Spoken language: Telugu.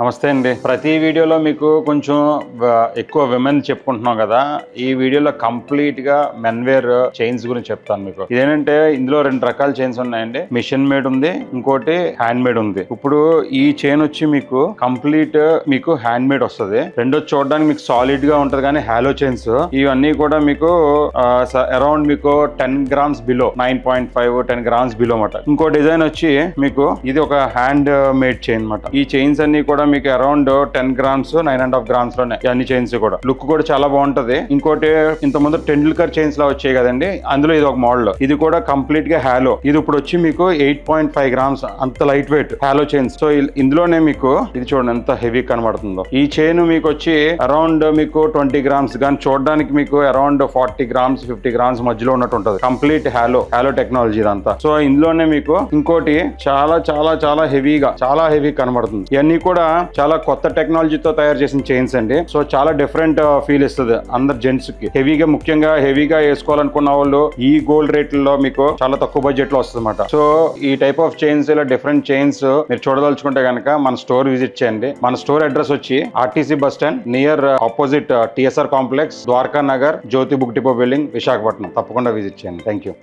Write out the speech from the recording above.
నమస్తే అండి. ప్రతి వీడియోలో మీకు కొంచెం ఎక్కువ విమెన్ చెప్పుకుంటున్నాం కదా. ఈ వీడియోలో కంప్లీట్ గా మెన్ వేర్ చైన్స్ గురించి చెప్తాను మీకు. ఇదేంటంటే ఇందులో రెండు రకాల చైన్స్ ఉన్నాయండి. మిషన్ మేడ్ ఉంది, ఇంకోటి హ్యాండ్ మేడ్ ఉంది. ఇప్పుడు ఈ చైన్ వచ్చి మీకు కంప్లీట్ మీకు హ్యాండ్ మేడ్ వస్తుంది. రెండో చూడడానికి మీకు సాలిడ్ గా ఉంటది, కానీ హాలో చైన్స్ ఇవన్నీ కూడా మీకు అరౌండ్ మీకు 10 grams బిలో, 9.5 10 grams బిలో మాట. ఇంకో డిజైన్ వచ్చి మీకు ఇది ఒక హ్యాండ్ మేడ్ చైన్ మాట. ఈ చైన్స్ అన్ని కూడా మీకు అరౌండ్ 10 grams 9.5 grams లోనే అన్ని చైన్స్ కూడా. లుక్ కూడా చాలా బాగుంటది. ఇంకోటి ఇంతకుముందు టెండూల్కర్ చైన్స్ లా వచ్చాయి కదండి, అందులో ఇది ఒక మోడల్. ఇది కూడా కంప్లీట్ గా హాలో. ఇది ఇప్పుడు వచ్చి మీకు 8.5 grams, అంత light weight hollow chains. So ఇందులోనే మీకు ఇది చూడండి ఎంత హెవీ కనబడుతుందో. ఈ చైన్ మీకు వచ్చి అరౌండ్ మీకు 20 grams, కానీ చూడడానికి మీకు అరౌండ్ 40 grams 50 grams మధ్యలో ఉన్నట్టు ఉంటుంది. కంప్లీట్ హాలో టెక్నాలజీ ఇదంతా. సో ఇందులోనే మీకు ఇంకోటి చాలా చాలా చాలా హెవీగా, చాలా హెవీ కనబడుతుంది. ఇవన్నీ కూడా చాలా కొత్త టెక్నాలజీతో తయారు చేసిన చైన్స్ అండి. సో చాలా డిఫరెంట్ ఫీల్ ఇస్తుంది అందరు జెంట్స్ కి. హెవీగా, ముఖ్యంగా హెవీగా వేసుకోవాలనుకున్న వాళ్ళు ఈ గోల్డ్ రేట్లలో మీకు చాలా తక్కువ బడ్జెట్ లో వస్తుంది అన్నమాట. సో ఈ టైప్ ఆఫ్ చైన్స్, ఇలా డిఫరెంట్ చైన్స్ మీరు చూడదలుచుకుంటే కనుక మన స్టోర్ విజిట్ చేయండి. మన స్టోర్ అడ్రస్ వచ్చి RTC bus stand near opposite TSR complex, Dwaraka Nagar, Jyothi book depot building, Visakhapatnam. తప్పకుండా విజిట్ చేయండి. Thank you.